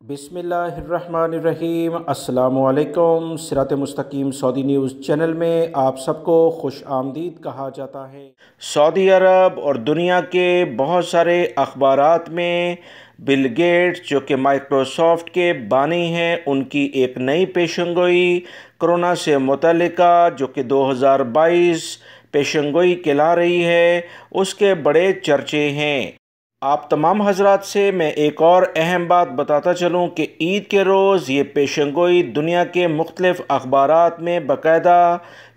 बिस्मिल्लाहिर्रहमानिर्रहीम। अस्सलामु अलैकुम। सिरात मुस्तकीम सऊदी न्यूज़ चैनल में आप सबको खुश आमदीद कहा जाता है। सऊदी अरब और दुनिया के बहुत सारे अखबारात में बिल गेट्स जो कि माइक्रोसॉफ्ट के बानी हैं, उनकी एक नई पेशंगोई कोरोना से मुतल्लिका जो कि 2022 पेशंगोई कहला रही है, उसके बड़े चर्चे हैं। आप तमाम हजरात से मैं एक और अहम बात बताता चलूँ कि ईद के रोज़ ये पेशंगोई दुनिया के मुख्तलिफ़ अखबारात में बाकायदा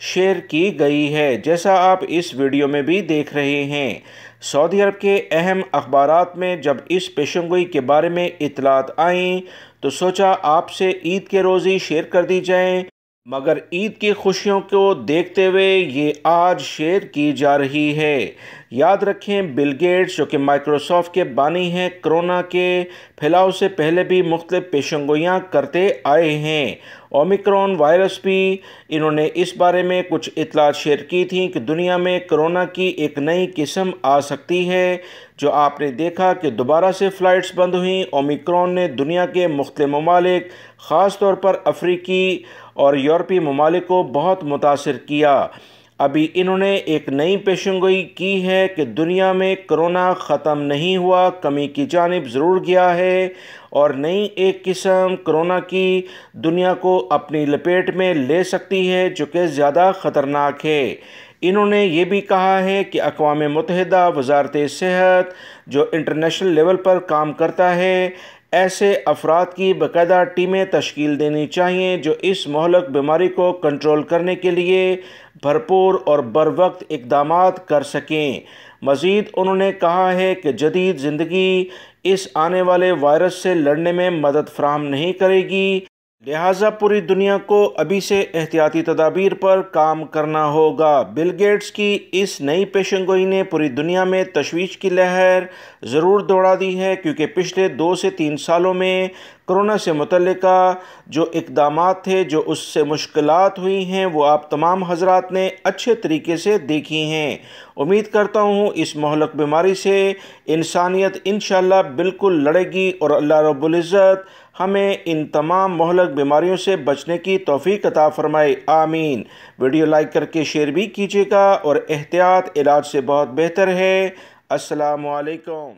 शेयर की गई है, जैसा आप इस वीडियो में भी देख रहे हैं। सऊदी अरब के अहम अखबारात में जब इस पेशंगोई के बारे में इतलात आई तो सोचा आपसे ईद के रोज़ ही शेयर कर दी जाए, मगर ईद की खुशियों को देखते हुए ये आज शेयर की जा रही है। याद रखें, बिल गेट्स जो कि माइक्रोसॉफ्ट के बानी हैं, कोरोना के फैलाव से पहले भी मुख्तलिफ पेशंगोइयाँ करते आए हैं। ओमिक्रॉन वायरस भी इन्होंने इस बारे में कुछ इतलात शेयर की थी कि दुनिया में कोरोना की एक नई किस्म आ सकती है, जो आपने देखा कि दोबारा से फ़्लाइट्स बंद हुई। ओमिक्रॉन ने दुनिया के मुख्तलिफ ममालिक, ख़ास तौर पर अफ्रीकी और यूरोपीय ममालिक को बहुत मुतासिर किया। अभी इन्होंने एक नई पेशंगोई की है कि दुनिया में कोरोना ख़त्म नहीं हुआ, कमी की जानिब ज़रूर गया है, और नई एक किस्म कोरोना की दुनिया को अपनी लपेट में ले सकती है जो कि ज़्यादा ख़तरनाक है। इन्होंने ये भी कहा है कि अक़वाम मुत्तहिदा वज़ारत सेहत जो इंटरनेशनल लेवल पर काम करता है, ऐसे अफराद की बाकायदा टीमें तश्कील देनी चाहिए जो इस महलक बीमारी को कंट्रोल करने के लिए भरपूर और बर वक्त इक़दामात कर सकें। मज़ीद उन्होंने कहा है कि जदीद ज़िंदगी इस आने वाले वायरस से लड़ने में मदद फराहम नहीं करेगी, लिहाजा पूरी दुनिया को अभी से एहतियाती तदाबीर पर काम करना होगा। बिल गेट्स की इस नई पेशंगोई ने पूरी दुनिया में तशवीश की लहर ज़रूर दौड़ा दी है, क्योंकि पिछले 2 से 3 सालों में कोरोना से मुतल्लिका जो इक़दामात थे, जो उससे मुश्किलात हुई हैं, वो आप तमाम हजरात ने अच्छे तरीके से देखी हैं। उम्मीद करता हूँ इस महलक बीमारी से इंसानियत इंशाअल्लाह बिल्कुल लड़ेगी और अल्लाह रब्बुल इज़्ज़त हमें इन तमाम महलक बीमारियों से बचने की तौफीक अता फरमाए, आमीन। वीडियो लाइक करके शेयर भी कीजिएगा, और एहतियात इलाज से बहुत बेहतर है। अस्सलामु अलैकुम।